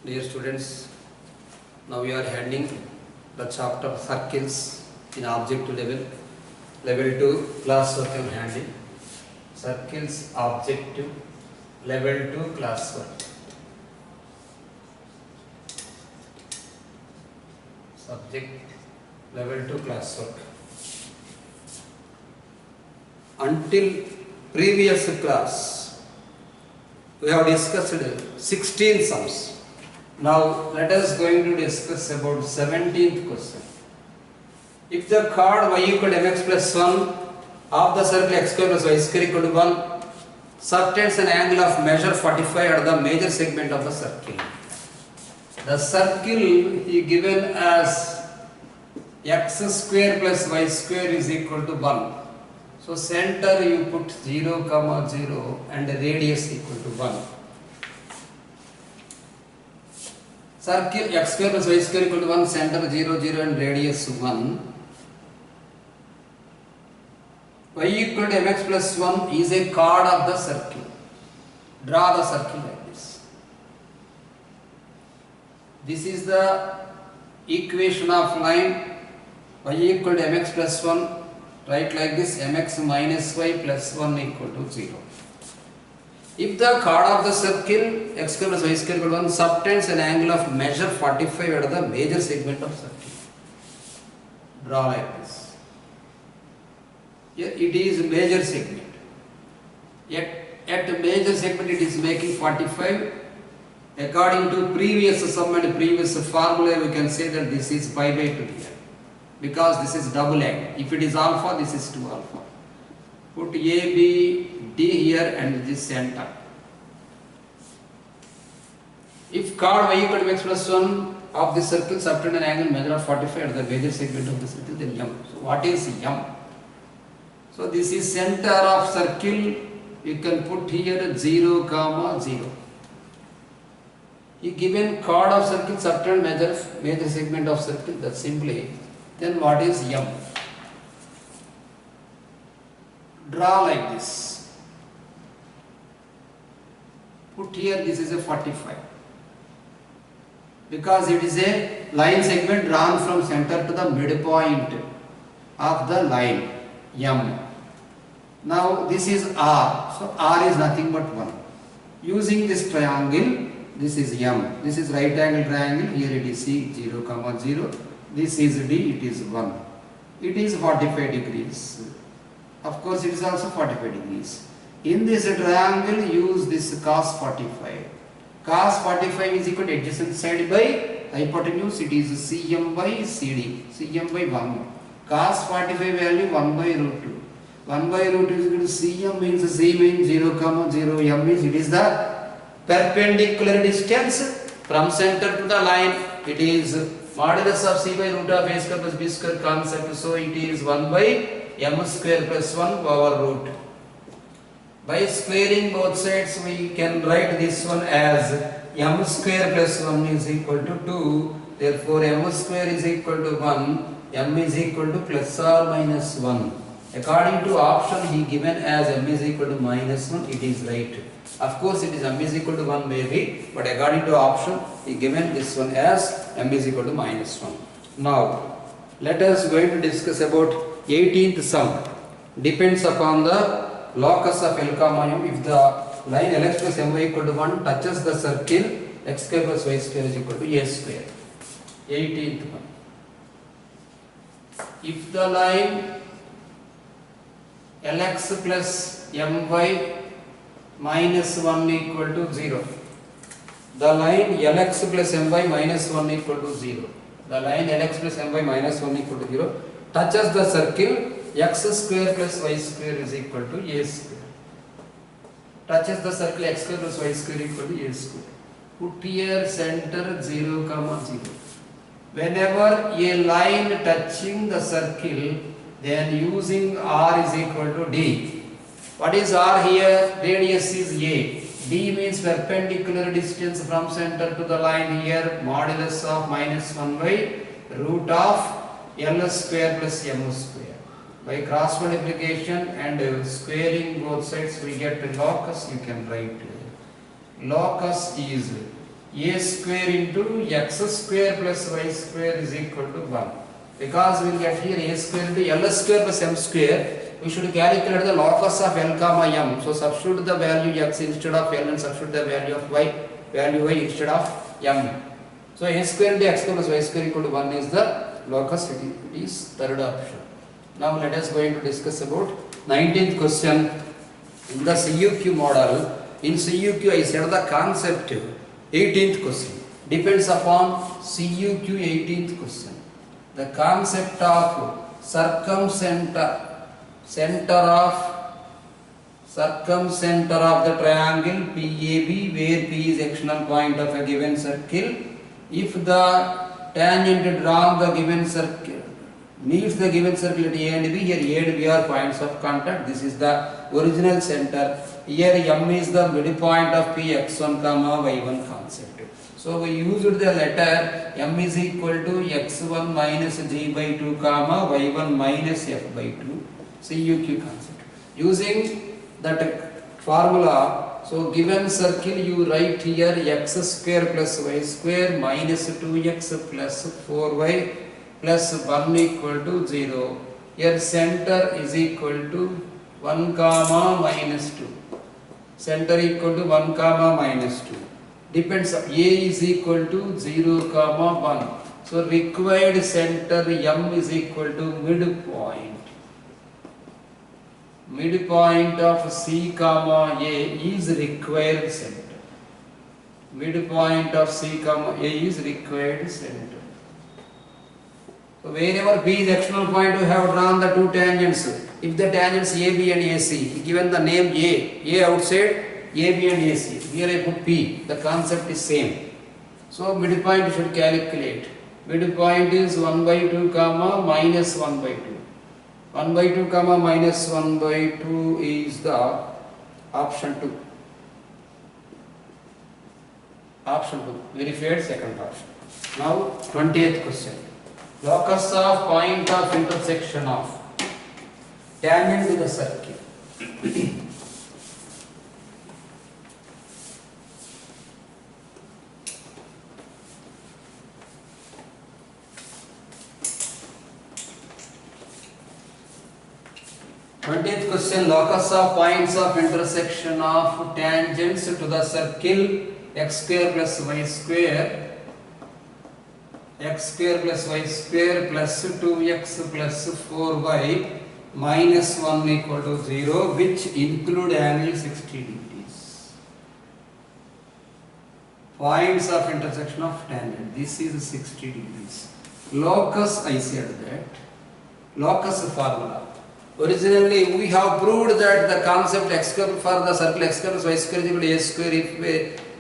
Dear students, now we are handling the chapter circles in objective level. Level 2 class work I am handling. Circles objective level 2 class work. Subject level 2 class work. Until previous class we have discussed 16 sums. Now let us going to discuss about 17th question. If the chord y equal to mx plus 1 of the circle x square plus y square equal to 1 subtends an angle of measure 45 at the major segment of the circle. The circle he given as x square plus y square is equal to 1. So center you put 0, 0 and radius equal to 1. Circle x square plus y square equal to 1, center 0, 0 and radius 1. Y equal to mx plus 1 is a chord of the circle. Draw the circle like this. This is the equation of line y equal to mx plus 1. Write like this, mx minus y plus 1 equal to 0. If the chord of the circle x square plus y square equal to 1 subtends an angle of measure 45 at the major segment of circle. Draw like this. Here it is major segment. At major segment it is making 45. According to previous sum and previous formula we can say that this is pi by 2 here. Because this is double angle. If it is alpha, this is 2 alpha. Put A, B, D here and this center. If chord y equal to x plus 1 of this circle subtend an angle measure of 45 at the major segment of the circle, then M. So what is M? So this is center of circle. You can put here 0, 0. He given chord of circle subtend major segment of circle. That's simply. Then what is M? Draw like this. Put here this is a 45. Because it is a line segment drawn from center to the midpoint of the line M. Now this is R. So R is nothing but 1. Using this triangle, this is M. This is right angle triangle. Here it is C 0, 0. This is D, it is 1. It is 45 degrees. Of course, it is also 45 degrees. In this triangle, use this cos 45. Cos 45 is equal to adjacent side by hypotenuse. It is Cm by CD. Cm by 1. Cos 45 value 1 by root 2. 1 by root 2 is equal to Cm means C means 0, 0. M means it is the perpendicular distance from center to the line. It is modulus of C by root of A square plus B square concept. So it is 1 by M square plus 1 over root. By squaring both sides we can write this one as M square plus 1 is equal to 2. Therefore M square is equal to 1. M is equal to plus or minus 1. According to option he given as M is equal to minus 1, it is right. Of course it is M is equal to 1 maybe, but according to option he given this one as M is equal to minus 1. Now let us going to discuss about 18th sum. Depends upon the locus of L, M. If the line Lx plus My equal to 1 touches the circle x square plus y square is equal to A square. 18th one. If the line Lx plus My minus 1 equal to 0. The line Lx plus My minus 1 equal to 0. The line Lx plus My minus 1 equal to 0 touches the circle x square plus y square is equal to A square. Touches the circle x square plus y square equal to A square. Put here center 0, 0. Whenever a line touching the circle, then using R is equal to D. What is R here? Radius is A. D means perpendicular distance from center to the line here, modulus of minus 1 by root of L square plus M square. By cross multiplication and squaring both sides we get locus. You can write locus is a square into x square plus y square is equal to 1. Because we will get here a square into l square plus m square, we should calculate the locus of l comma m. So substitute the value x instead of l and substitute the value of y instead of m. So a square into x square plus y square equal to 1 is the locus. It is third option. Now let us going to discuss about 19th question. In the CUQ model, in CUQ I said the concept. 18th question depends upon CUQ 18th question. The concept of circumcenter of the triangle PAB, where P is external point of a given circle. If the tangent drawn the given circle meets the given circle at A and B, here A and B are points of contact. This is the original center. Here M is the midpoint of P x1 comma y1 concept. So we used the letter M is equal to x1 minus g by 2 comma y1 minus f by 2, CUQ concept. Using that formula, so given circle you write here x square plus y square minus 2x plus 4y plus 1 equal to 0. Here center is equal to 1 comma minus 2. Center equal to 1 comma minus 2. Depends on A is equal to 0 comma 1. So required center M is equal to midpoint. Midpoint of C comma A is required center. Midpoint of C comma A is required center. So wherever P is external point, we have drawn the two tangents. If the tangents AB and AC, given the name A outside, AB and AC. Here I put P. The concept is same. So midpoint should calculate. Midpoint is 1 by 2 comma minus 1 by 2. 1 by 2 comma minus 1 by 2 is the option 2. Option 2. Verified second option. Now 20th question. Locus of point of intersection of tangent to the circle. 20th question, locus of points of intersection of tangents to the circle x square plus y square plus 2x plus 4y minus 1 equal to 0, which include angle 60 degrees. Points of intersection of tangent, this is 60 degrees. Locus, I said that, locus formula. Originally we have proved that the concept x square for the circle x square plus y square is equal to a square if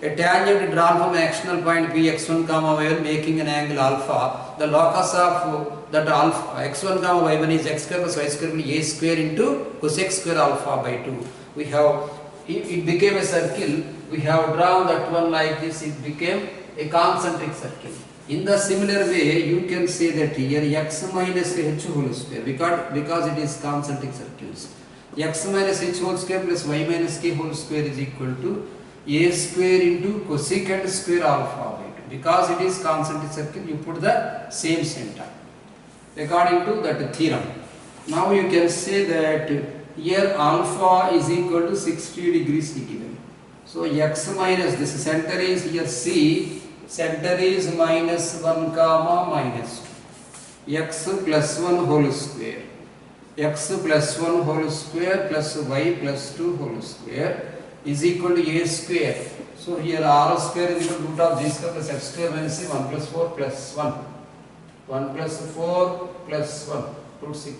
a tangent drawn from an external point P x1 comma y1 making an angle alpha. The locus of that alpha x1 comma y1 is x square plus y square will be a square into cosec square alpha by 2. We have, if it became a circle, we have drawn that one like this, it became a concentric circle. In the similar way, you can say that here x minus h whole square, because it is concentric circles. X minus h whole square plus y minus k whole square is equal to a square into cosecant square alpha by 2. Because it is concentric circle, you put the same center according to that theorem. Now you can say that here alpha is equal to 60 degrees given. So x minus, this center is here C, center is minus 1 comma minus 2. X plus 1 whole square. X plus 1 whole square plus y plus 2 whole square is equal to a square. So here r square is equal to root of g square plus f square minus c, 1 plus 4 plus 1. 1 plus 4 plus 1, root 6.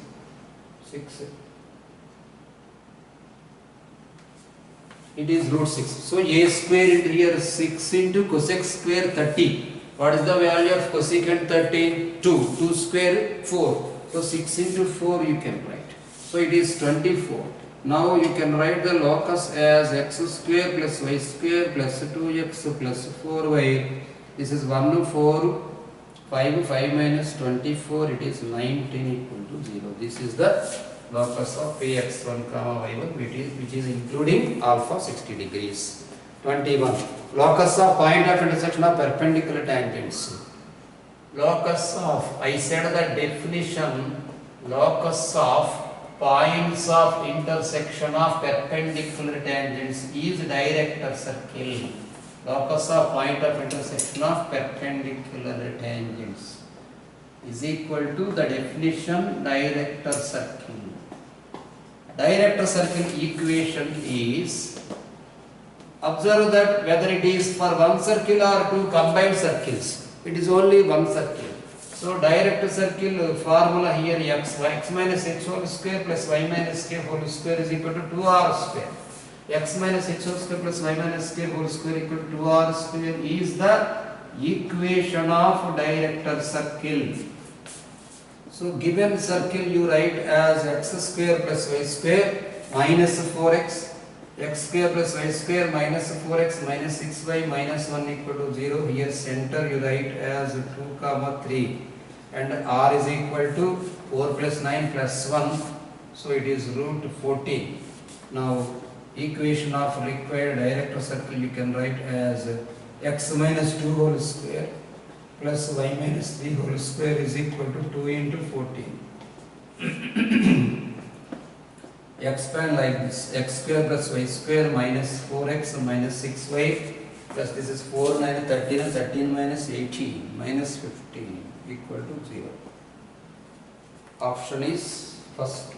It is root 6. So a square into here 6 into cosec square 30. What is the value of cosecant 30? 2. 2 square 4. So 6 into 4 you can write. So it is 24. Now you can write the locus as x square plus y square plus 2x plus 4y. This is 1, 4, 5, 5 minus 24. It is 19 equal to 0. This is the locus of px1 comma y1, which is including alpha 60 degrees. 21. Locus of point of intersection of perpendicular tangents. Locus of, I said the definition, locus of points of intersection of perpendicular tangents is director circle. Locus of point of intersection of perpendicular tangents is equal to the definition director circle. Director circle equation is, observe that whether it is for one circle or two combined circles, it is only one circle. So director circle formula here x minus h whole square plus y minus k whole square is equal to 2r square. X minus h whole square plus y minus k whole square equal to 2r square is the equation of director circle. So given circle you write as x square plus y square minus 4x, x square plus y square minus 4x minus 6y minus 1 equal to 0. Here center you write as 2, 3 and r is equal to 4 plus 9 plus 1. So it is root 14. Now equation of required director circle you can write as x minus 2 whole square plus y minus 3 whole square is equal to 2 into 14. Expand like this, x square plus y square minus 4x minus 6y plus this is 4, 9, 13 and 13 minus 18 minus 15 equal to 0. Option is first.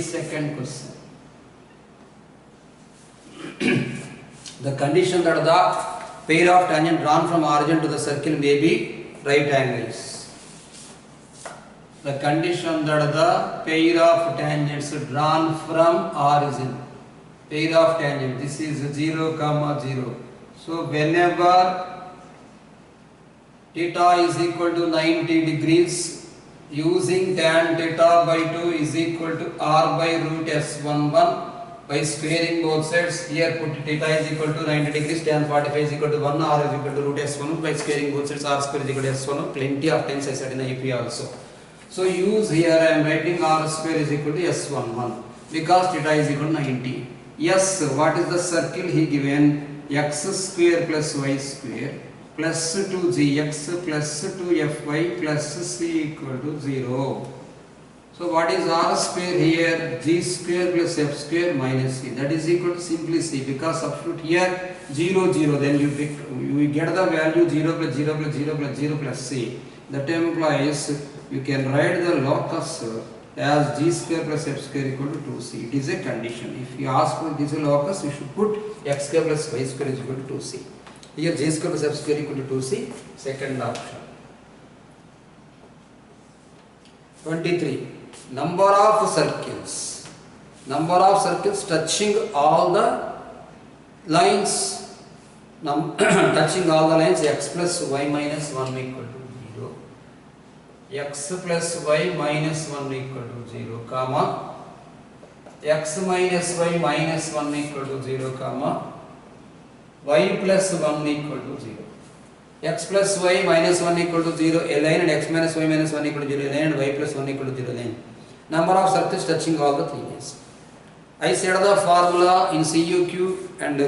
Second question. The condition that the pair of tangent drawn from origin to the circle may be right angles. The condition that the pair of tangents drawn from origin, pair of tangent, this is 0, 0. So whenever theta is equal to 90 degrees, using tan theta by 2 is equal to r by root s11 by squaring both sides. Here put theta is equal to 90 degrees, tan 45 is equal to 1, r is equal to root s1 by squaring both sides, r square is equal to s1. Plenty of times I said in IP also. So use here I am writing r square is equal to s11 because theta is equal to 90. Yes, what is the circle he given? X square plus y square plus 2gx plus 2fy plus c equal to 0. So what is r square here? G square plus f square minus c, that is equal to simply c, because substitute here 0, 0, then you get the value 0 plus 0 plus 0 plus 0 plus c. That implies you can write the locus as g square plus f square equal to 2c. It is a condition. If you ask for this locus, you should put x square plus y square is equal to 2c. Here g square plus f square equal to 2c, second option. 23. Number of circles. Number of circles touching all the lines. Touching all the lines x plus y minus 1 equal to 0. X plus y minus 1 equal to 0, comma. X minus y minus 1 equal to 0, comma. Y plus 1 equal to 0. X plus y minus 1 equal to 0, a line, and x minus y minus 1 equal to 0, a line, and y plus 1 equal to 0, line. Number of circles touching all the three lines. I said the formula in CUQ, and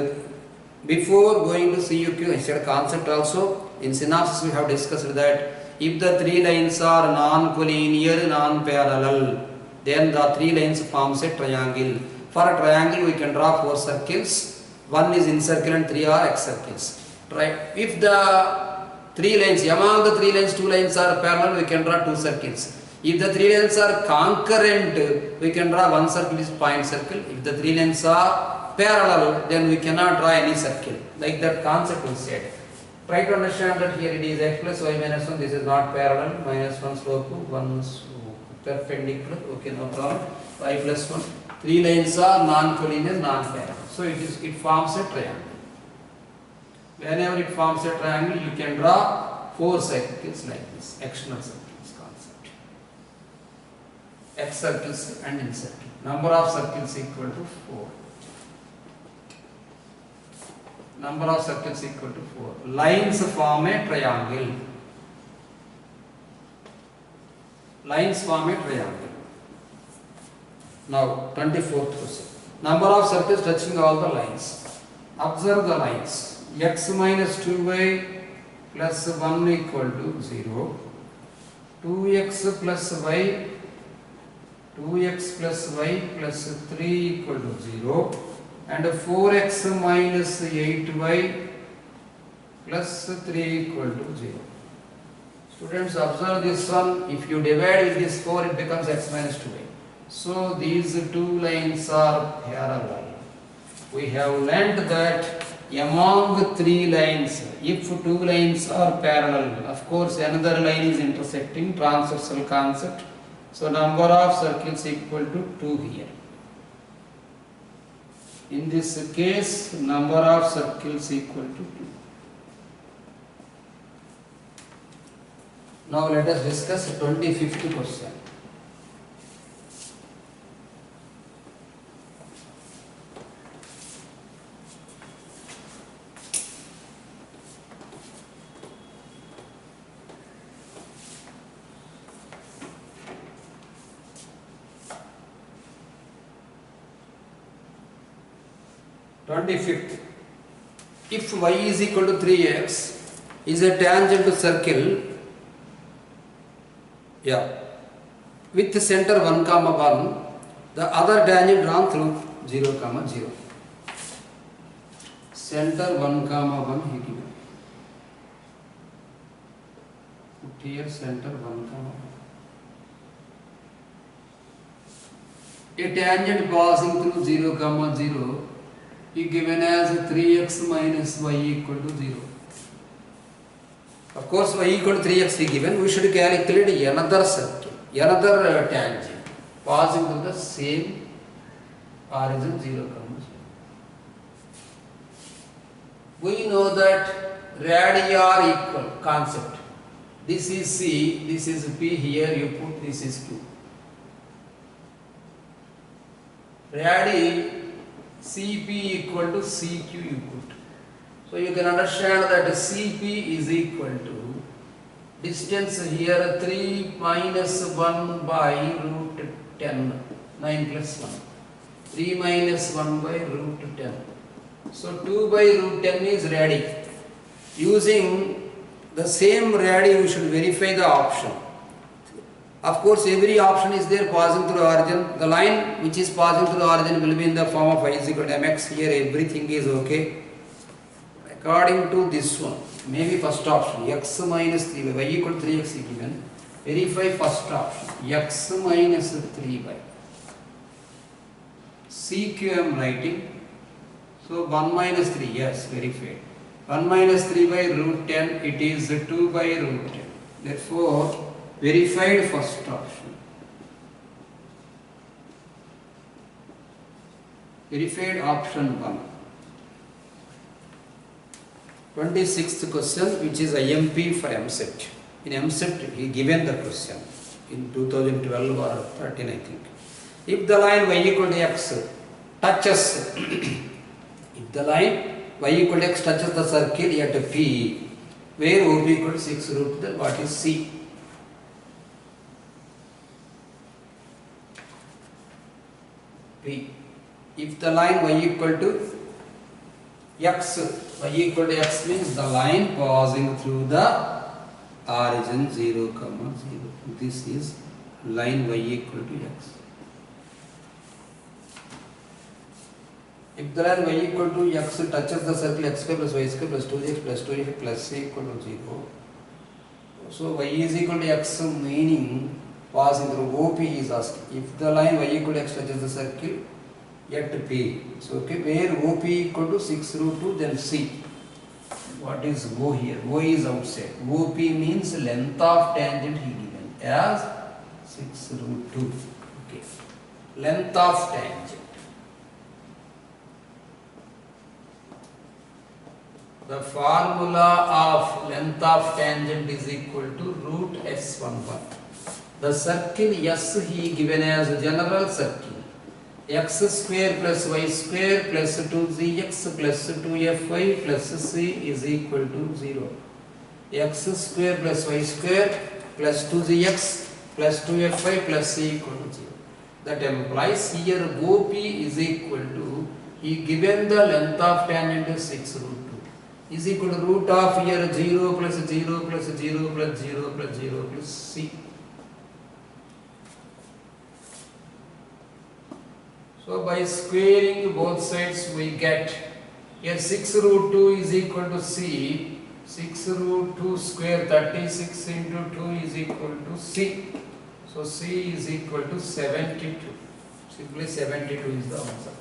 before going to CUQ I said concept also. In synopsis we have discussed that if the three lines are non-collinear, non-parallel, then the three lines forms a triangle. For a triangle we can draw four circles. One is incircle and three are excircles. Right? If the three lines, among the three lines, two lines are parallel, we can draw two circles. If the three lines are concurrent, we can draw one circle is point circle. If the three lines are parallel, then we cannot draw any circle. Like that concept we said. Try to understand that here it is x plus y minus 1, this is not parallel, minus 1 slope, 1 perpendicular, okay, no problem. Y plus 1. Three lines are non-collinear, non-parallel. So it forms a triangle. Whenever it forms a triangle, you can draw four circles like this, external circles concept. X circles and in circle. Number of circles equal to 4. Number of circles equal to 4. Lines form a triangle. Lines form a triangle. Now 24th question. Number of circles touching all the lines. Observe the lines. X minus 2y plus 1 equal to 0. 2x plus y, 2x plus y plus 3 equal to 0. And 4x minus 8y plus 3 equal to 0. Students, observe this one. If you divide with this 4, it becomes x minus 2y. So these two lines are parallel. We have learnt that among three lines, if two lines are parallel, of course another line is intersecting, transversal concept. So number of circles equal to 2 here. In this case, number of circles equal to 2. Now let us discuss 25th question. If y is equal to 3x is a tangent to circle, with center 1, 1, the other tangent drawn through 0, 0. Center 1, 1 he given. Put here center 1, 1. A tangent passing through 0, 0 is given as 3x minus y equal to 0. Of course, y equal to 3x is given. We should calculate another circle, another tangent passing through the same origin 0, 0. We know that radii are equal concept. This is C, this is P, here you put this is Q. Radii CP equal to CQ you put. So you can understand that CP is equal to distance here 3 minus 1 by root 10, 9 plus 1. 3 minus 1 by root 10. So 2 by root 10 is radii. Using the same radii we should verify the option. Of course, every option is there passing through origin. The line which is passing through origin will be in the form of y is equal to mx. Here everything is okay. According to this one, maybe first option, x minus 3 by y equal to 3x is given. Verify first option, x minus 3 by. CQ I am writing. So 1 minus 3, yes, verified. 1 minus 3 by root 10, it is 2 by root 10. Therefore, verified first option. Verified option 1. 26th question, which is IMP for MSET. In MSET, he given the question in 2012 or 13, I think. If the line y equal to x touches, if the line y equal to x touches the circle at P, where OP equal to 6 root, then what is C? P. If the line y equal to x, y equal to x means the line passing through the origin 0, 0. This is line y equal to x. If the line y equal to x touches the circle x square plus y square plus 2x plus 2y plus c equal to 0. So y is equal to x meaning passing through OP is asking. If the line y equal to x touches the circle at P, so okay, where OP equal to 6 root 2, then C. What is O here? O is outside. OP means length of tangent he given as 6 root 2. Okay. Length of tangent. The formula of length of tangent is equal to root S11. The circle S he given as a general circle. X square plus y square plus 2zx plus 2fy plus c is equal to 0. X square plus y square plus 2zx plus 2fy plus c equal to 0. That implies here OP is equal to, he given the length of tangent is 6 root 2 is equal to root of here 0 plus 0 plus 0 plus 0 plus 0 plus c. So by squaring both sides we get here 6 root 2 is equal to c, 6 root 2 square 36 into 2 is equal to c. So c is equal to 72. Simply 72 is the answer.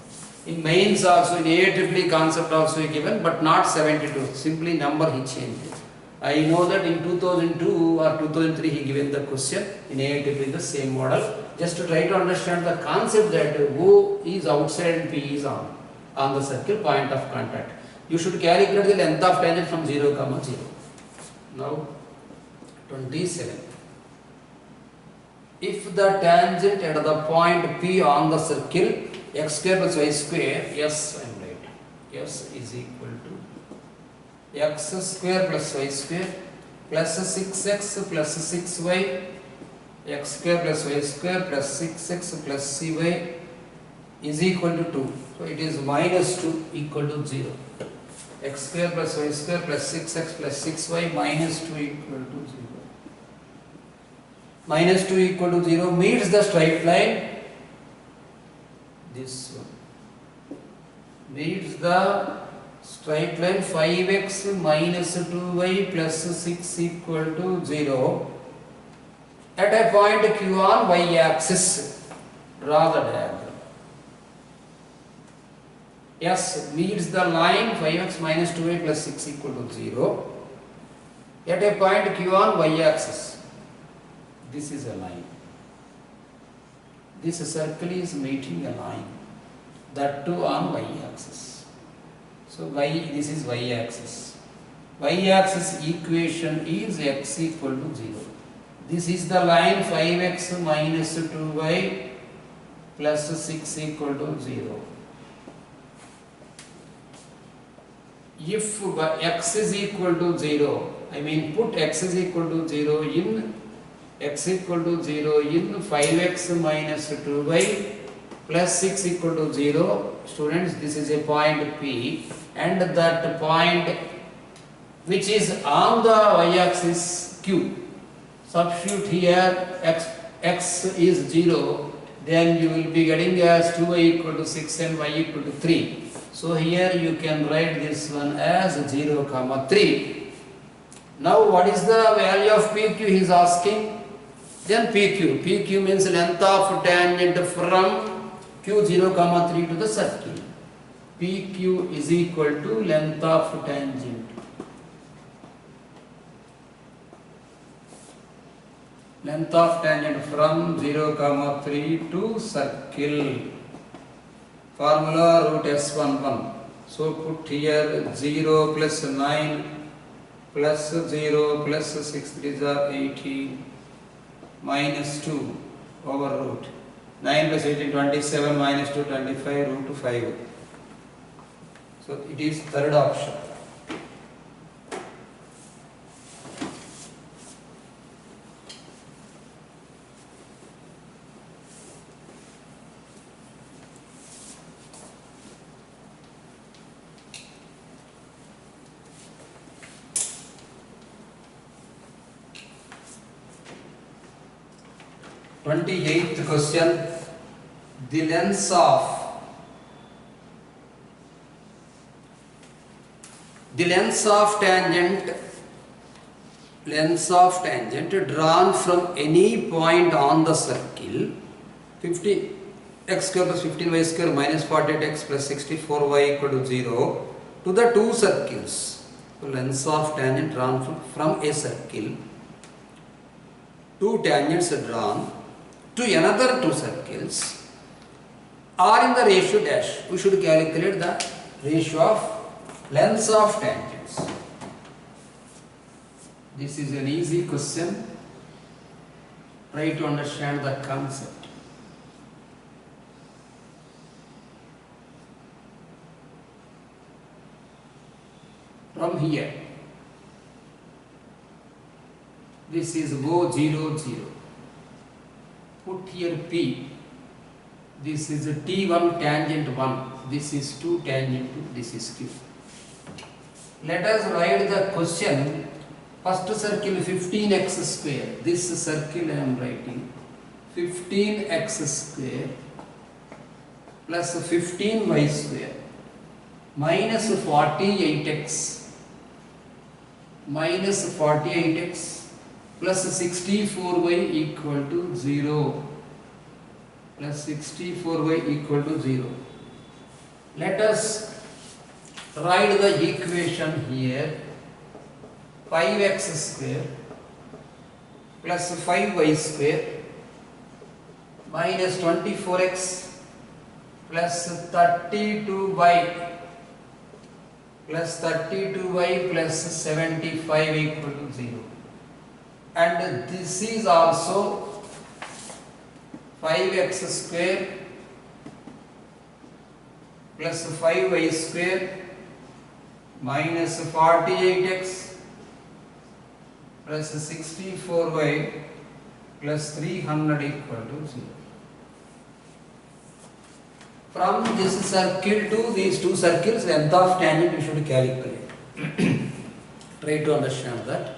In mains also, in AIEEE concept also given, but not 72. Simply number he changed. I know that in 2002 or 2003 he given the question in AIEEE the same model. Just to try to understand the concept that O is outside and P is on the circle point of contact. You should calculate the length of tangent from 0, 0. Now 27. If the tangent at the point P on the circle x square plus y square, yes, I am right. S is equal to x square plus y square plus 6x plus 6y, x square plus y square plus 6x plus cy is equal to 2. So it is minus 2 equal to 0. X square plus y square plus 6x plus 6y minus 2 equal to 0. Minus 2 equal to 0 meets the straight line. This one meets the straight line 5x minus 2y plus 6 equal to 0 at a point Q on y axis. Draw the diagram. S meets the line 5x minus 2y plus 6 equal to 0 at a point Q on y axis. This is a line. This circle is meeting a line, that too on y axis. So this is y axis. Y axis equation is x equal to 0. This is the line 5x minus 2y plus 6 equal to 0. If x is equal to 0, I mean put x is equal to 0 in x equal to 0 in 5x minus 2y plus 6 equal to 0. Students, this is a point P, and that point which is on the y-axis Q. Substitute here x is 0, then you will be getting as 2y equal to 6 and y equal to 3. So here you can write this one as 0, 3. Now what is the value of PQ he is asking? Then PQ. PQ means length of tangent from Q0, 3 to the circle. PQ is equal to length of tangent. Length of tangent from 0, 3 to circle. Formula root S11. So put here 0 plus 9 plus 0 plus 6, these are 18. Minus 2 over root 9 plus 18, 27 minus 2, 25 root 5. So it is third option. Twenty-eighth question. The length of tangent drawn from any point on the circle 15 x square plus 15y square minus 48x plus 64y equal to 0 to the two circles. So length of tangent drawn from a circle, two tangents are drawn to another two circles are in the ratio dash. We should calculate the ratio of lengths of tangents. This is an easy question. Try to understand the concept. From here, this is O 0, 0. Put here P. This is T1 tangent 1. This is 2 tangent 2. This is Q. Let us write the question. First circle 15x square. This circle I am writing 15x square plus 15y square minus 48x plus 64y equal to 0. Plus 64y equal to 0. Let us write the equation here. 5x square plus 5y square minus 24x plus 32y plus 75 equal to 0. And this is also 5x square plus 5y square minus 48x plus 64y plus 300 equal to 0. From this circle to these two circles, length of tangent we should calculate. Try to understand that.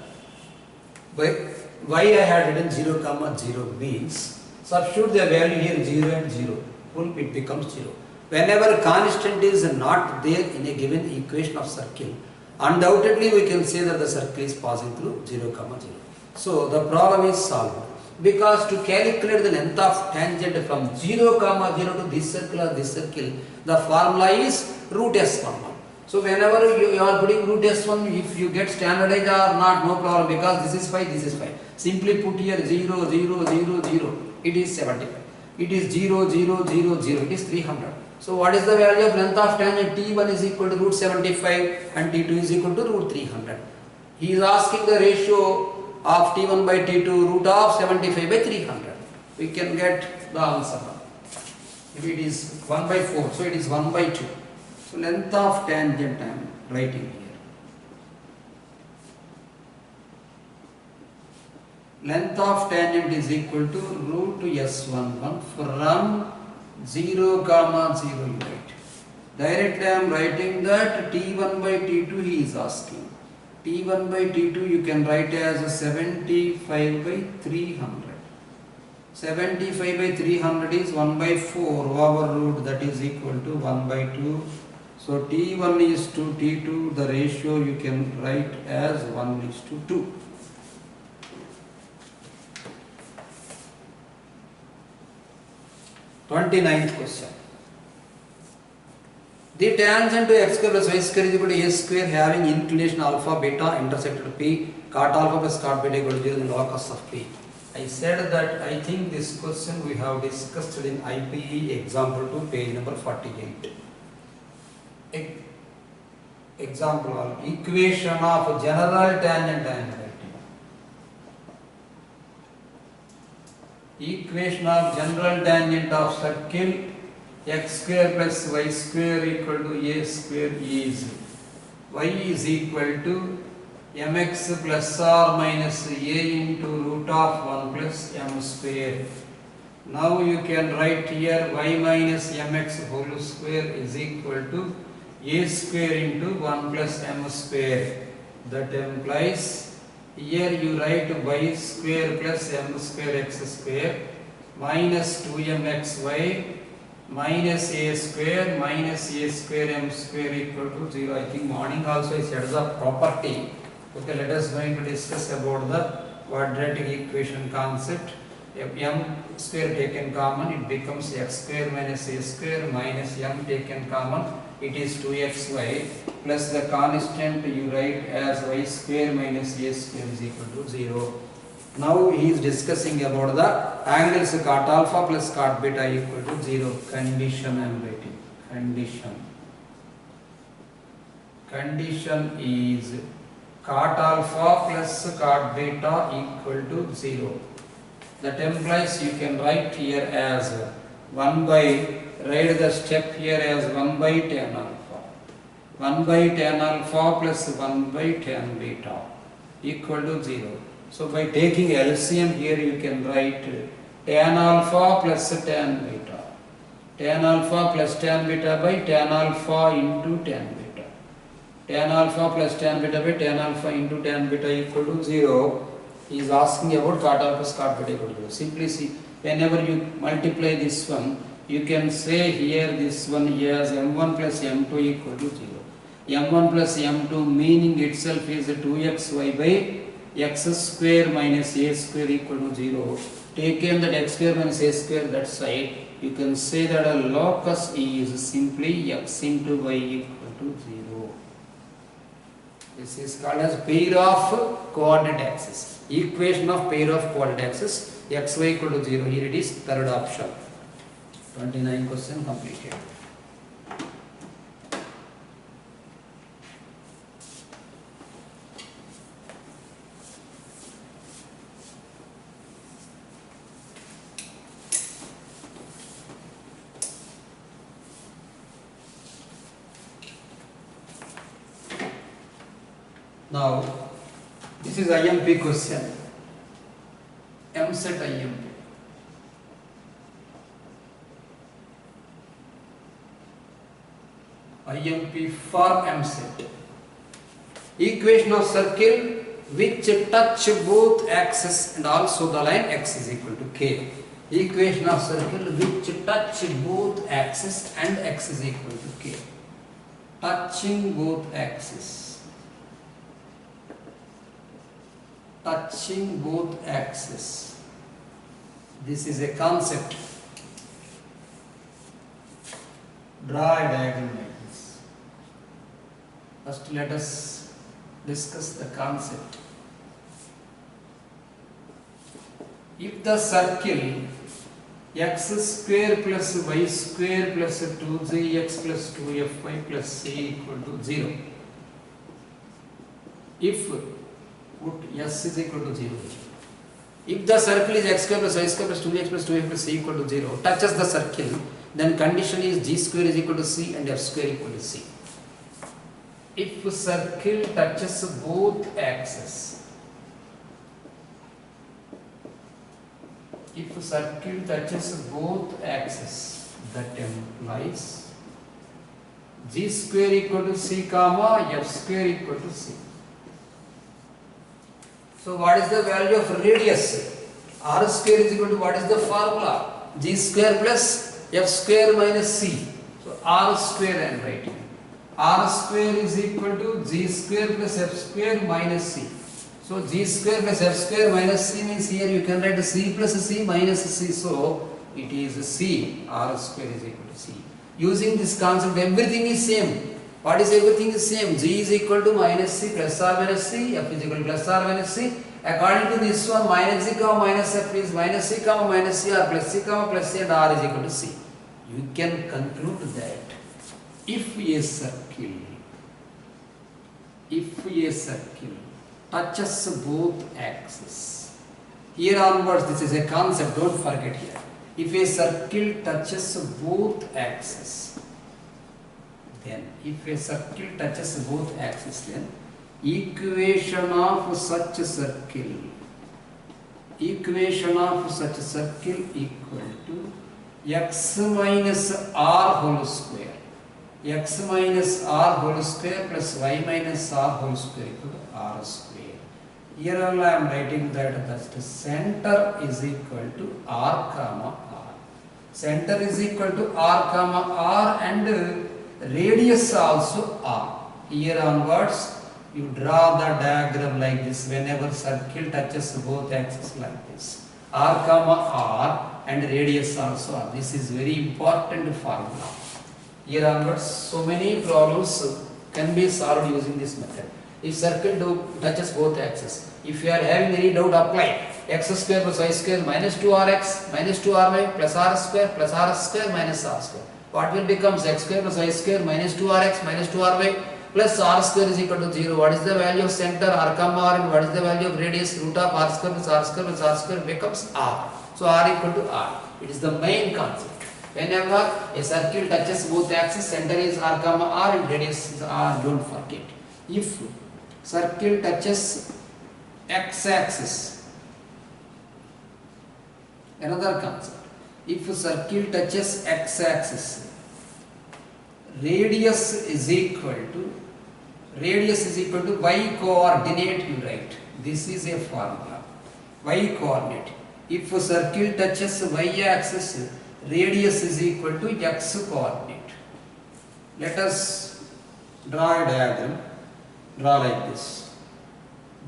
Why I had written 0, 0 means substitute the value here 0 and 0. It becomes 0. Whenever constant is not there in a given equation of circle, undoubtedly we can say that the circle is passing through 0, 0. So the problem is solved. Because to calculate the length of tangent from 0, 0 to this circle or this circle, the formula is root S11. So whenever you are putting root S1, if you get standardized or not, no problem, because this is 5, this is 5. Simply put here 0, 0, 0, 0. It is 75. It is 0, 0, 0, 0. It is 300. So what is the value of length of tangent? T1 is equal to root 75 and T2 is equal to root 300. He is asking the ratio of T1 by T2 root of 75 by 300. We can get the answer. If it is 1 by 4, so it is 1 by 2. So length of tangent I am writing here. Length of tangent is equal to root S11 from 0, 0 unit. Directly I am writing that T1 by T2 he is asking. T1 by T2 you can write as 75 by 300. 75 by 300 is 1 by 4 over root, that is equal to 1 by 2. So T1 is to T2, the ratio you can write as 1 is to 2. Twenty-ninth question. The tangent to x square plus y square is equal to a square having inclination alpha beta intersected p, cot alpha plus cot beta equal to 0 in locus of p. I said that I think this question we have discussed in IPE example 2, page number 48. Example 1. Equation of general tangent and equation of general tangent of circle x square plus y square equal to a square is y is equal to mx plus or minus a into root of 1 plus m square. Now you can write here y minus mx whole square is equal to a square into 1 plus m square. That implies here you write y square plus m square x square minus 2mxy minus a square m square equal to 0. I think morning also I said the property. Okay, let us going to discuss about the quadratic equation concept. If m square taken common, it becomes x square minus a square minus m taken common, it is 2xy plus the constant you write as y square minus a square is equal to 0. Now he is discussing about the angles cot alpha plus cot beta equal to 0. Condition I am writing. Condition is cot alpha plus cot beta equal to 0. That implies you can write here as 1 by, write the step here as 1 by tan alpha. 1 by tan alpha plus 1 by tan beta equal to 0. So by taking LCM here you can write tan alpha plus tan beta. Tan alpha plus tan beta by tan alpha into tan beta. Tan alpha plus tan beta by tan alpha into tan beta equal to 0. He is asking about cot alpha plus cot beta equal to 0. Simply see, whenever you multiply this one, you can say here this one as m1 plus m2 equal to 0. m1 plus m2 meaning itself is 2xy by x square minus a square equal to 0. Taken that x square minus a square that side, you can say that a locus is simply x into y equal to 0. This is called as pair of coordinate axis. Equation of pair of coordinate axis, xy equal to 0. Here it is third option. 29 question completed. Now, this is IMP question. MSET IMP. IMP for MSET. Equation of circle which touch both axes and also the line x is equal to k. Equation of circle which touch both axes and x is equal to k. Touching both axes. Touching both axes. This is a concept. Draw a diagram like this. First let us discuss the concept. If the circle x square plus y square plus 2gx plus 2fy plus c equal to 0. If put s is equal to 0. If the circle is x square plus y square plus 2x plus 2f plus c equal to 0, touches the circle, then condition is g square is equal to c and f square equal to c. If circle touches both axes, if circle touches both axes, that implies g square equal to c comma f square equal to c. So what is the value of radius? R square is equal to, what is the formula? G square plus f square minus c. So R square I am writing. R square is equal to g square plus f square minus c. So g square plus f square minus c means here you can write c plus c minus c. So it is c. R square is equal to c. Using this concept, everything is same. What is everything is same? G is equal to minus c plus r minus c, f is equal to plus r minus c. According to this one, minus c comma minus f is minus c comma minus c, or plus c comma plus c, and r is equal to c. You can conclude that if a circle touches both axes, here onwards this is a concept, don't forget here. If a circle touches both axes, then if a circle touches both axes, then equation of such circle equal to x minus r whole square. X minus r whole square plus y minus r whole square equal to r square. Here all I am writing that the center is equal to r comma r. Center is equal to r comma r and radius also r. Here onwards you draw the diagram like this whenever circle touches both axes like this. R comma r and radius also r. This is very important formula. Here onwards so many problems can be solved using this method. If circle touches both axes, if you are having any doubt, apply x square plus y square minus 2rx minus 2ry plus r square minus r square. What will becomes x square plus y square minus 2rx minus 2ry plus r square is equal to 0. What is the value of center r comma r, and what is the value of radius root of r square plus r square plus r square becomes r. So r equal to r. It is the main concept. Whenever a circle touches both axes, center is r comma r and radius is r. Don't forget. If circle touches x axis, another concept. If circle touches x axis, radius is equal to y coordinate, you write. This is a formula. Y coordinate. If a circle touches y axis, radius is equal to x coordinate. Let us draw a diagram. Draw like this.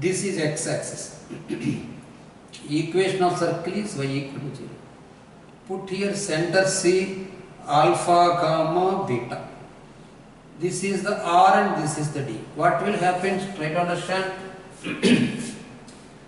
This is x axis. Equation of circle is y equal to 0. Put here center C, alpha comma beta. This is the r and this is the d. What will happen? Try to understand.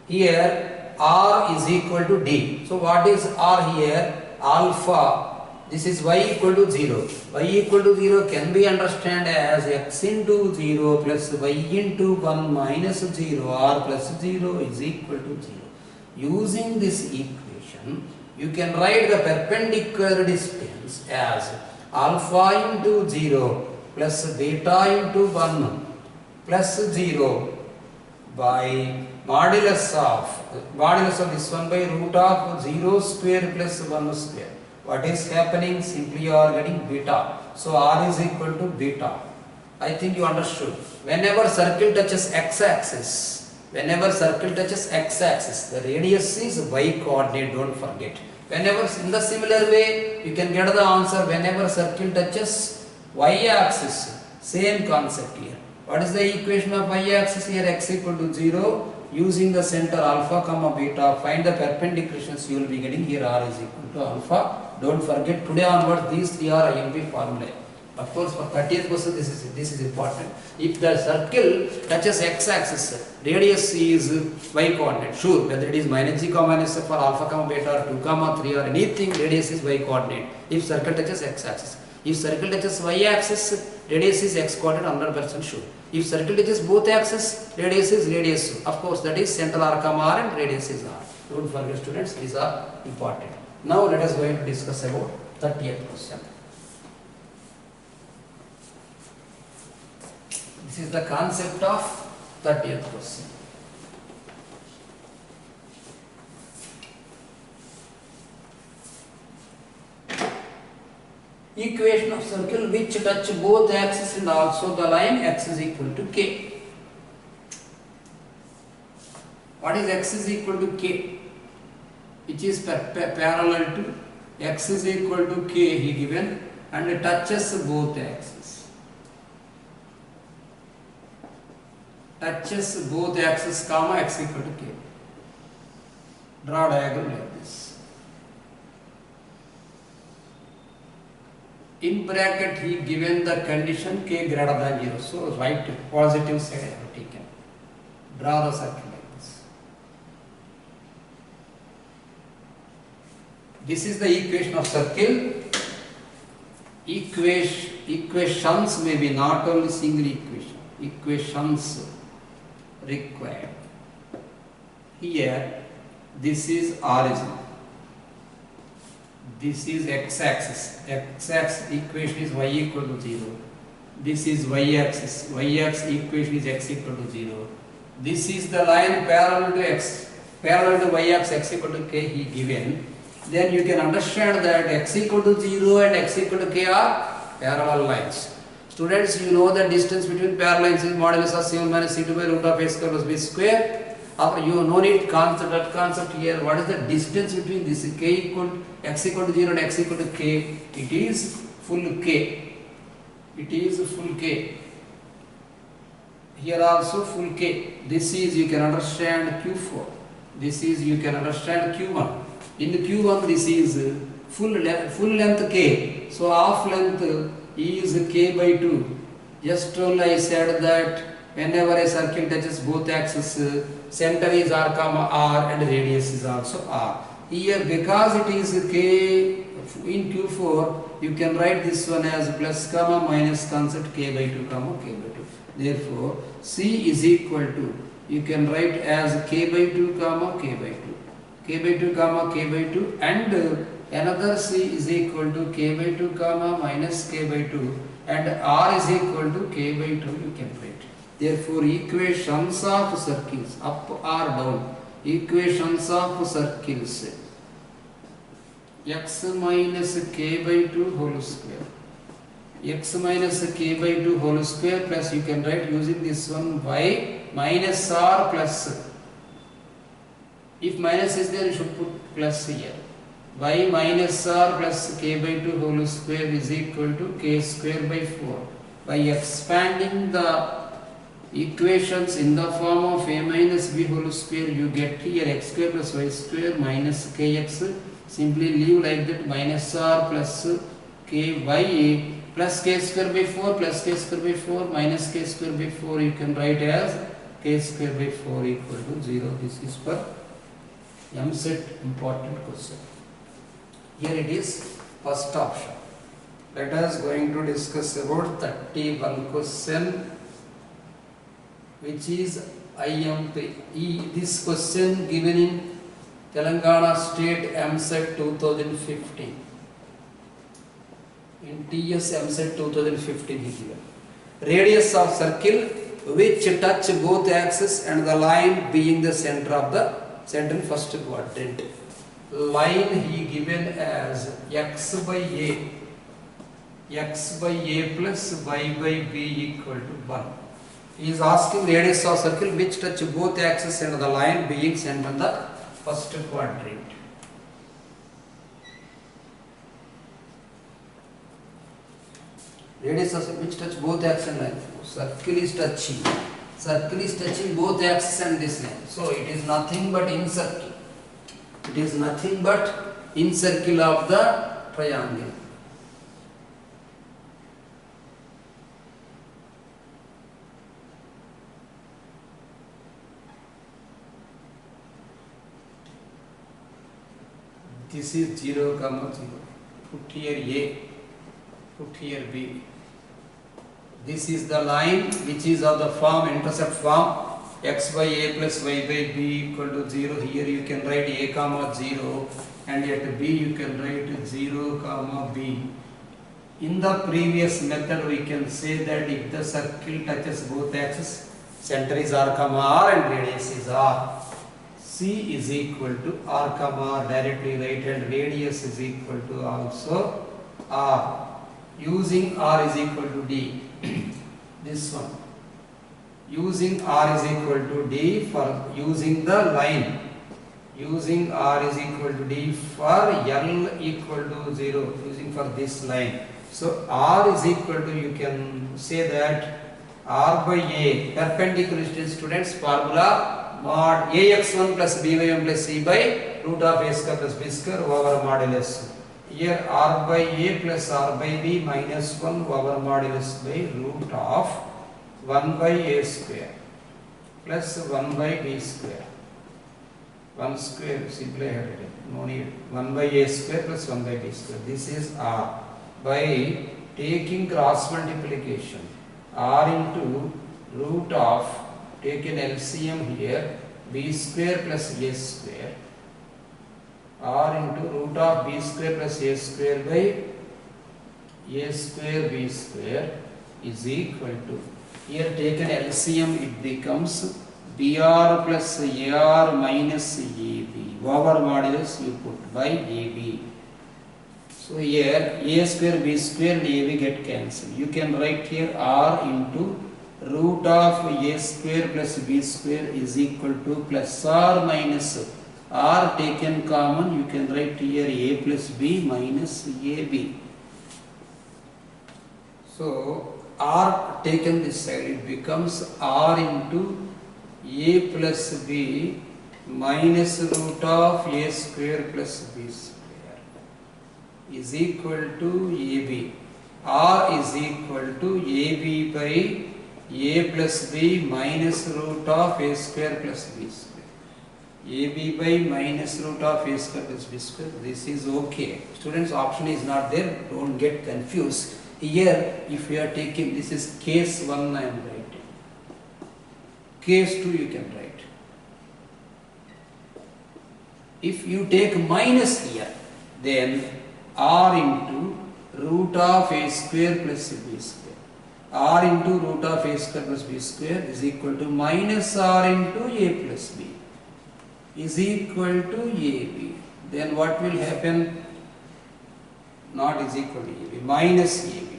Here r is equal to d. So what is r here? Alpha. This is y equal to 0. Y equal to 0 can be understood as x into 0 plus y into 1 minus 0. R plus 0 is equal to 0. Using this equation, you can write the perpendicular distance as alpha into 0 plus beta into 1 plus 0 by modulus of this one by root of 0 square plus 1 square. What is happening? Simply you are getting beta. So r is equal to beta. I think you understood. Whenever circle touches x-axis, the radius is y coordinate, don't forget. Whenever, in the similar way, you can get the answer whenever circle touches y-axis. Same concept here. What is the equation of y-axis here? X equal to 0. Using the center alpha comma beta, find the perpendiculars. You will be getting here r is equal to alpha. Don't forget, today onwards these three are IMP formulae. Of course, for 30th question this is important. If the circle touches x-axis, radius is y coordinate. Sure, whether it is minus g comma minus f for alpha comma beta or 2 comma 3 or anything, radius is y coordinate. If circle touches x-axis. If circle touches y-axis, radius is x coordinate, 100% sure. If circle touches both axes, radius is radius. Of course, that is central r comma r and radius is r. Don't forget, students, these are important. Now let us going to discuss about 30th question. This is the concept of 30th question. Equation of circle which touch both axes and also the line x is equal to k. What is x is equal to k? Which is parallel to x is equal to k he given and it touches both axes. Touches both axes comma x equal to k. Draw diagram like this. In bracket he given the condition k greater than 0. So right positive side I have taken. Draw the circle like this. This is the equation of circle. Equations may be not only single equation. Equations required. Here this is origin. This is x-axis. X-axis equation is y equal to 0. This is y-axis. Y-axis equation is x equal to 0. This is the line parallel to x. Parallel to y-axis x equal to k he given. Then you can understand that x equal to 0 and x equal to k are parallel lines. Students, you know the distance between parallel lines is modulus of c1 minus c2 by root of a square plus b square. You no need that concept here. What is the distance between this k equal x equal to 0 and x equal to k? It is full k. It is full k. Here also full k. This is you can understand q4. This is you can understand q1. In the q1 this is full length k. So half length is k by 2. Just only I said that whenever a circle touches both axes, center is r comma r and radius is also r. Here because it is k in Q4, you can write this one as plus comma minus concept k by 2 comma k by 2. Therefore, C is equal to, you can write as k by 2 comma k by 2. K by 2 comma k by 2 and another C is equal to k by 2 comma minus k by 2 and R is equal to k by 2 you can write. Therefore, equations of circles up or down, equations of circles x minus k by 2 whole square, x minus k by 2 whole square plus you can write using this one y minus r plus, if minus is there you should put plus here, y minus r plus k by 2 whole square is equal to k square by 4. By expanding the equations in the form of a minus b whole square, you get here x square plus y square minus kx. Simply leave like that, minus r plus ky plus k square by 4 plus k square by 4 minus k square by 4 you can write as k square by 4 equal to 0. This is for MCET important question. Here it is first option. Let us going to discuss about 31 question, which is IMP. This question given in Telangana State MCET 2015. In TS MCET 2015 he given. Radius of circle which touch both axes and the line being the center of the center in first quadrant. Line he given as x by a plus y by b equal to 1. He is asking radius of circle which touch both axes and the line being center in the first quadrant. Radius of circle which touch both axes and line. Circle is touching both axes and this line. So it is nothing but in circle. It is nothing but in circle of the triangle. This is 0, 0. Put here A, put here B. This is the line which is of the form, intercept form, x by a plus y by b equal to 0. Here you can write a comma 0 and at b you can write 0 comma b. In the previous method we can say that if the circle touches both axes, center is r comma r and radius is r. C is equal to r comma r directly right and radius is equal to also r. Using r is equal to d. This one. Using r is equal to d for using the line. Using r is equal to d for l equal to 0. Using for this line. So r is equal to, you can say that r by a, perpendicular distance students, formula mod ax1 plus by1 plus c by root of a square plus b square over modulus. Here r by a plus r by b minus 1 over modulus by root of 1 by a square plus 1 by b square. 1 square simply I have written, no need. 1 by a square plus 1 by b square. This is r. By taking cross multiplication, r into root of, take an LCM here, b square plus a square, r into root of b square plus a square by a square b square is equal to, here take an LCM, it becomes br plus ar minus ab over modulus you put by ab. So here a square b square and ab get cancelled. You can write here r into root of a square plus b square is equal to plus r minus r taken common, you can write here a plus b minus ab. So r taken this side, it becomes r into a plus b minus root of a square plus b square is equal to ab. R is equal to ab by a plus b minus root of a square plus b square. AB by minus root of A square plus B square. This is okay. Students, option is not there. Don't get confused. Here, if you are taking, this is case 1 I am writing. Case 2 you can write. If you take minus here, then R into root of A square plus B square. R into root of A square plus B square is equal to minus R into A plus B is equal to AB. Then what will happen? Not is equal to AB, minus AB.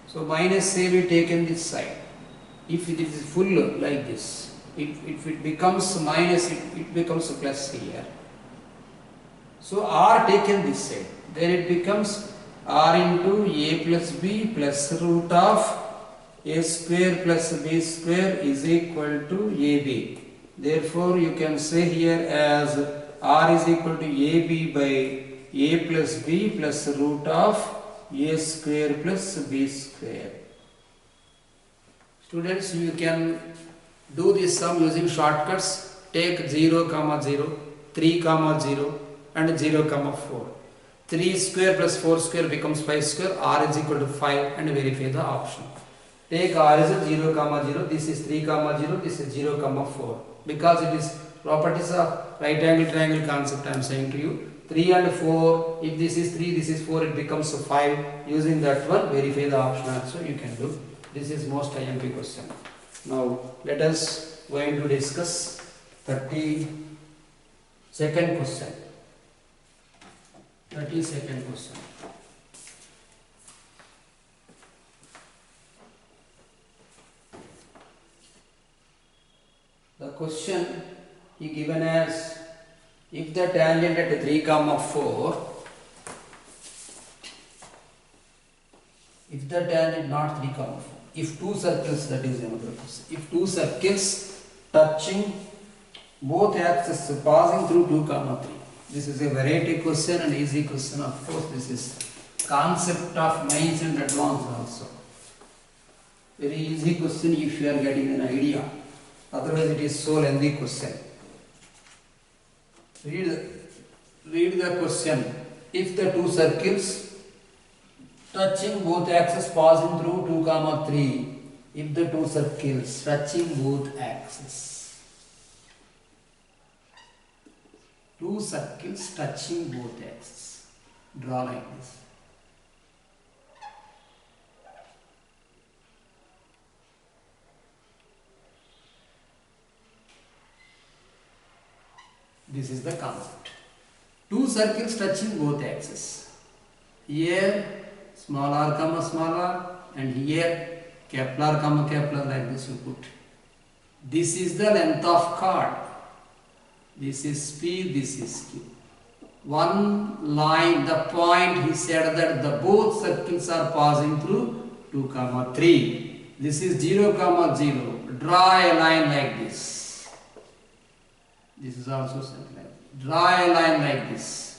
So minus AB taken this side. If it is full like this, if it becomes minus, it becomes a plus here. So R taken this side, then it becomes R into A plus B plus root of A square plus B square is equal to AB. Therefore, you can say here as R is equal to AB by A plus B plus root of A square plus B square. Students, you can do this sum using shortcuts. Take 0, 0, 3, 0 and 0, 4. 3 square plus 4 square becomes 5 square. R is equal to 5 and verify the option. Take R as a 0, 0. This is 3, 0. This is 0, 4. Because it is properties of right angle triangle concept I am saying to you. 3 and 4, if this is 3, this is 4, it becomes 5. Using that one, verify the option also you can do. This is most IMP question. Now, let us going to discuss 32nd question. 32nd question. The question he given as, if the tangent at 3, 4, if the tangent not 3, 4, if two circles, that is another question. If two circles touching both axes passing through 2, 3. This is a variety question and easy question. Of course, this is concept of mains and advanced also. Very easy question if you are getting an idea. Otherwise, it is so lengthy question. Read the question. If the two circles touching both axes passing through 2, 3. If the two circles touching both axes. Two circles touching both axes. Draw like this. This is the concept. Two circles touching both axes. Here small r, small r, and here capital R, capital R, like this you put. This is the length of chord. This is P, this is Q. One line, the point he said that the both circles are passing through 2, 3. This is 0, 0. Draw a line like this. This is also something like that. Draw a line like this.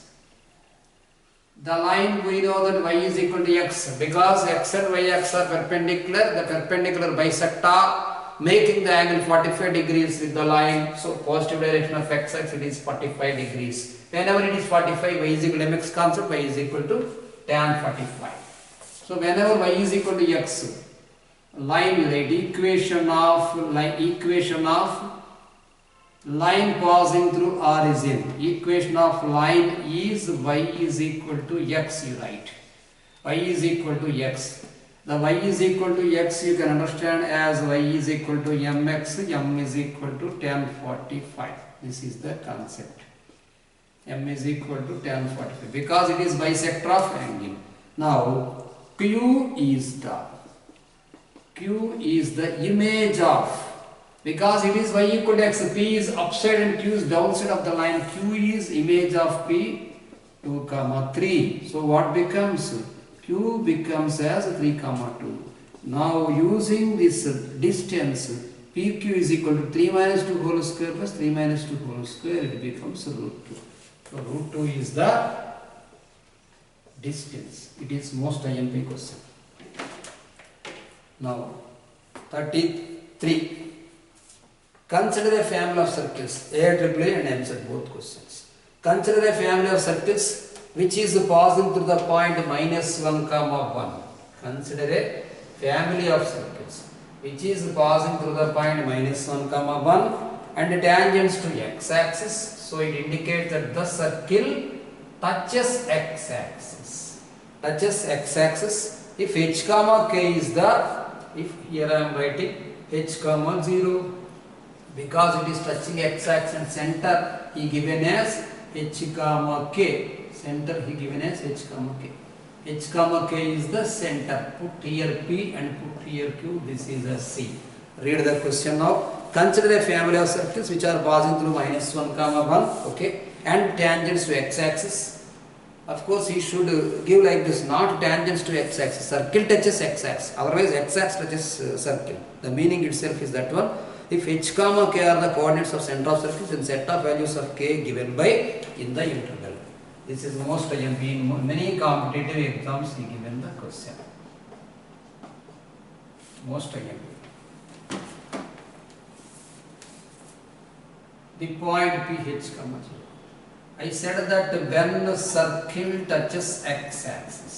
The line, we know that y is equal to x. Because x and y axis are perpendicular, the perpendicular bisect are making the angle 45 degrees with the line. So positive direction of x axis, it is 45 degrees. Whenever it is 45, y is equal to mx concept, y is equal to tan 45. So whenever y is equal to x, line you write equation of line passing through origin. Equation of line is y is equal to x, you write. Y is equal to x. The y is equal to x you can understand as y is equal to mx, m is equal to tan 45. This is the concept. M is equal to tan 45 because it is bisector of angle. Now Q is the image of, because it is y equal to x, P is upside and Q is downside of the line. Q is image of P 2, 3. So what becomes? Q becomes as 3, 2. Now using this distance, PQ is equal to 3 minus 2 whole square plus 3 minus 2 whole square, it becomes root 2. So root 2 is the distance. It is most IMP question. Now 33. Consider a family of circles, AAA and MZ, both questions. Consider a family of circles which is passing through the point -1, 1. Consider a family of circles which is passing through the point -1, 1 and tangents to x-axis. So it indicates that the circle touches x-axis. Touches x-axis. If h comma k is the, if here I am writing h comma 0, because it is touching x-axis and center he given as h comma k. Center he given as h comma k. H comma k is the center. Put here P and put here Q. This is a C. Read the question now. Consider a family of circles which are passing through -1, 1, okay, and tangents to x-axis. Of course, he should give like this, not tangents to x-axis. Circle touches x-axis. Otherwise, x-axis touches circle. The meaning itself is that one. If h comma k are the coordinates of center of circles, then set of values of k given by in the interval. This is most IMP in many competitive exams he given the question. Most IMP. The point PH comma 0. I said that when the circle touches x-axis,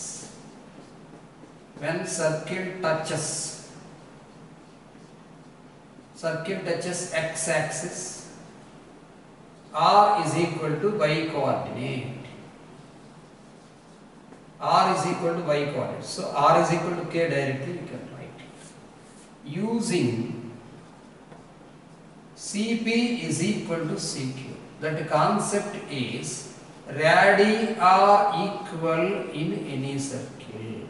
when circle touches x-axis, r is equal to y coordinate. R is equal to y coordinate. So r is equal to k directly you can write. Using Cp is equal to Cq. That concept is radii are equal in any circle.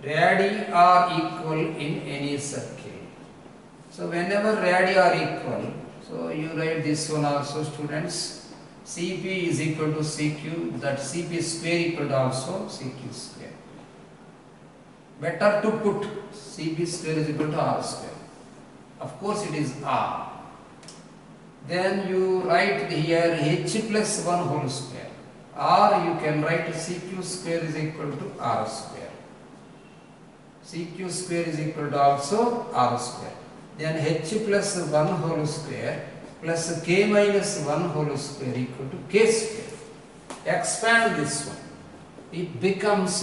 Radii are equal in any circle. So whenever radii are equal, so you write this one also, students. Cp is equal to Cq, that Cp square equal to also Cq square. Better to put Cp square is equal to R square. Of course it is R. Then you write here h plus 1 whole square. Or you can write Cq square is equal to R square. Cq square is equal to also R square. Then h plus 1 whole square plus k minus 1 whole square equal to k square. Expand this one. It becomes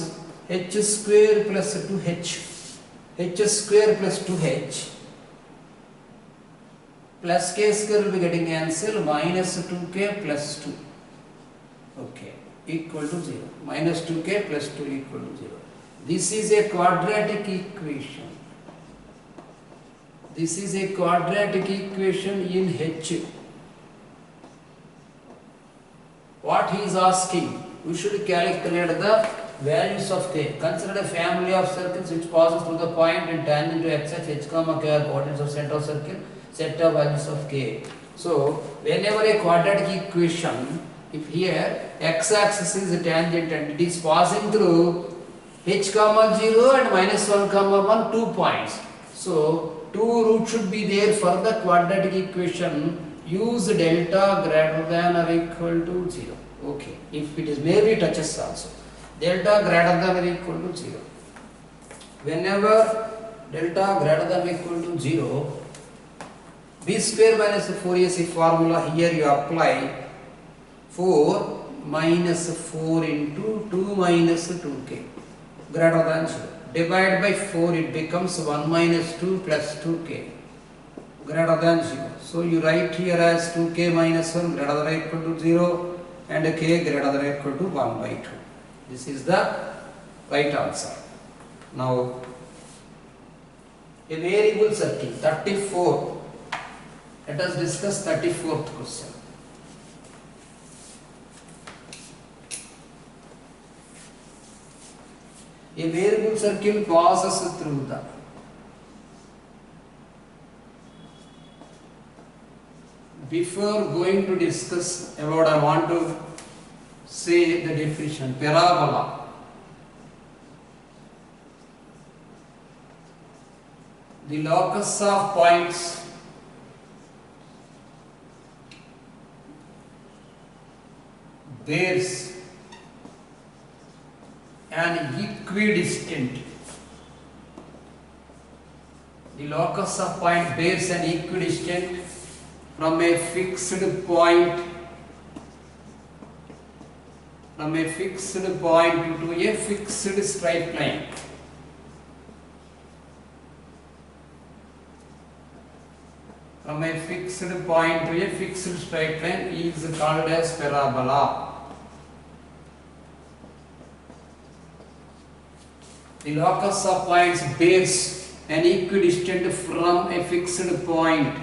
h square plus 2h. H square plus 2h plus k square will be getting cancelled, minus 2k plus 2. Okay, equal to 0. Minus 2k plus 2 equal to 0. This is a quadratic equation. This is a quadratic equation in H. What he is asking, we should calculate the values of k. Consider a family of circles which passes through the point and tangent to x-axis, h comma k are coordinates of center of circle, set of values of k. So, whenever a quadratic equation, if here x-axis is a tangent and it is passing through h comma 0 and minus 1 comma 1, 2 points. So, 2 roots should be there for the quadratic equation. Use delta greater than or equal to 0. Okay, if it is maybe touches also. Delta greater than or equal to 0. Whenever delta greater than or equal to 0, b square minus 4ac formula here you apply 4 minus 4 into 2 minus 2k greater than 0. Divide by 4, it becomes 1 minus 2 plus 2k greater than 0. So you write here as 2k minus 1 greater than or equal to 0 and k greater than or equal to 1 by 2. This is the right answer. Now, a variable circle, 34. Let us discuss 34th question. A variable circle passes through the before going to discuss about, I want to say the definition. Parabola. The locus of points bears an equidistant. The locus of point bears an equidistant from a fixed point to a fixed straight line. From a fixed point to a fixed straight line is called as parabola. The locus of points bears an equidistant from a fixed point.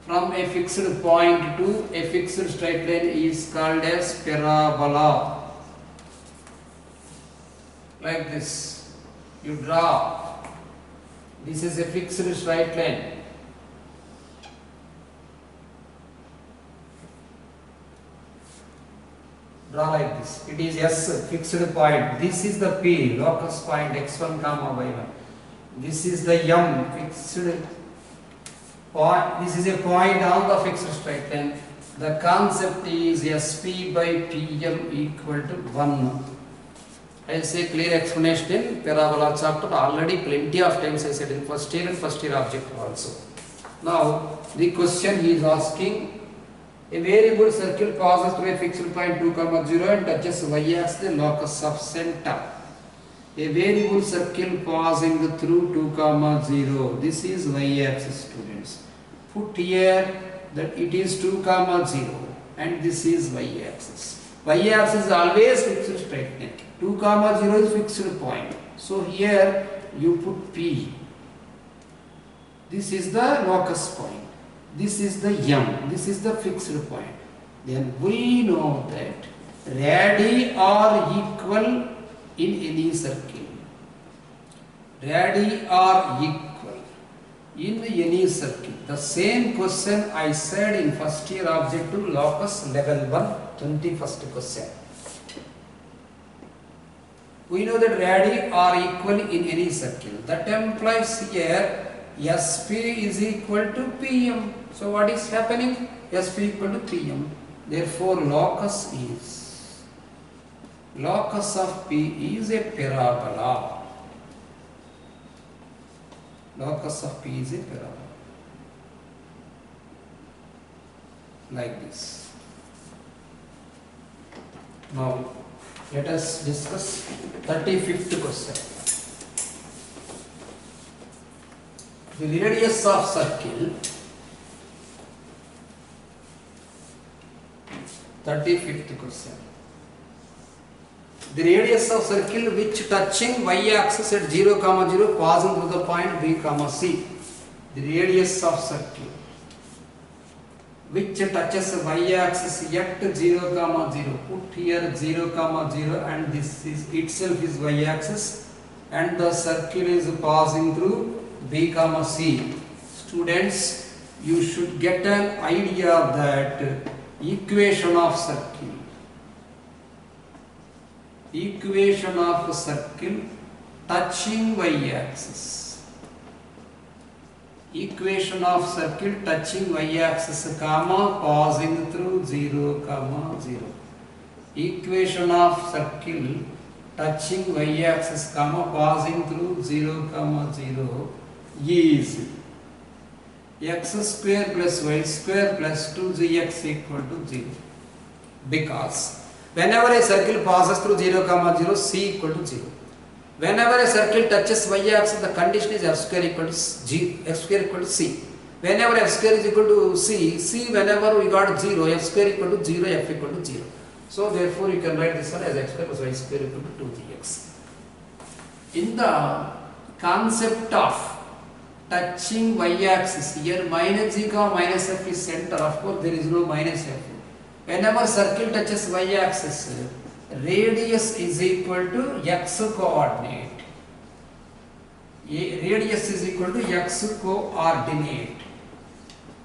From a fixed point to a fixed straight line is called as parabola. Like this, you draw. This is a fixed straight line. Draw like this. It is S, fixed point. This is the P, locus point x1 comma y1. This is the M, fixed point. This is a point on the fixed straight line. The concept is SP by PM equal to 1. I will say clear explanation in parabola chapter. Already plenty of times I said in first year and first year object also. Now the question he is asking. A variable circle passes through a fixed point 2, 0 and touches y-axis, the locus of center. A variable circle passing through 2, 0. This is y-axis, students. Put here that it is 2, 0 and this is y-axis. Y-axis is always fixed straight line. 2, 0 is fixed point. So here you put P. This is the locus point. This is the M, this is the fixed point. Then we know that radii are equal in any circle. Radii are equal in any circle. The same question I said in first year objective locus level 1, 21st question. We know that radii are equal in any circle. That implies here SP is equal to PM. So what is happening? SP equal to PM. Therefore locus of P is a parabola. Locus of P is a parabola. Like this. Now let us discuss 35th question. The radius of circle, 35th question. The radius of circle which touching y-axis at 0, 0 passing through the point B, C. The radius of circle which touches y-axis at 0, 0. Put here 0, 0 and this is itself is y-axis and the circle is passing through B, C. Students, you should get an idea that equation of circle touching y-axis. Equation of circle touching y-axis, passing through 0, 0. Equation of circle touching y-axis, passing through 0, 0 is x square plus y square plus 2gx equal to 0. Because whenever a circle passes through 0, 0, c equal to 0. Whenever a circle touches y-axis, the condition is f square equal to g, f square equal to c. Whenever f square is equal to c, whenever we got 0, f square equal to 0, f equal to 0. So therefore you can write this one as x square plus y square equal to 2gx. In the concept of touching y-axis, here minus g, minus f is center. Of course there is no minus f. Whenever circle touches y-axis, radius is equal to x coordinate. Radius is equal to x coordinate.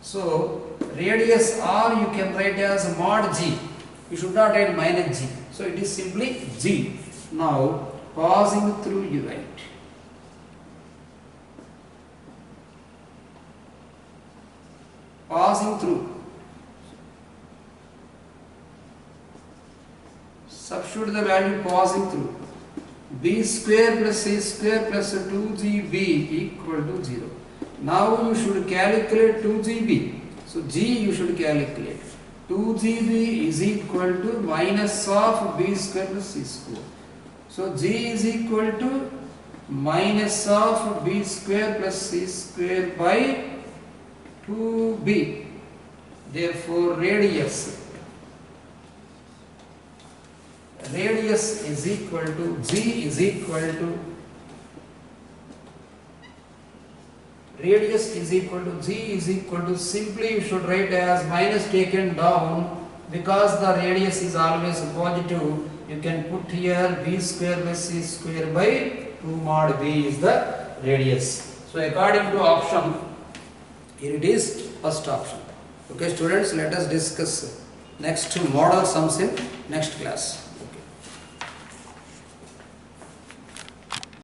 So radius r you can write as mod g. You should not write minus g. So it is simply g. Now passing through you write. Passing through. Substitute the value passing through. B square plus C square plus 2GB equal to 0. Now you should calculate 2GB. So G you should calculate. 2GB is equal to minus of B square plus C square. So G is equal to minus of B square plus C square by 2B. Therefore radius is equal to G is equal to radius is equal to G is equal to, simply you should write as minus taken down, because the radius is always positive. You can put here B square plus C square by 2 mod B is the radius. So according to option, here it is first option. Okay students, let us discuss next model sums in next class.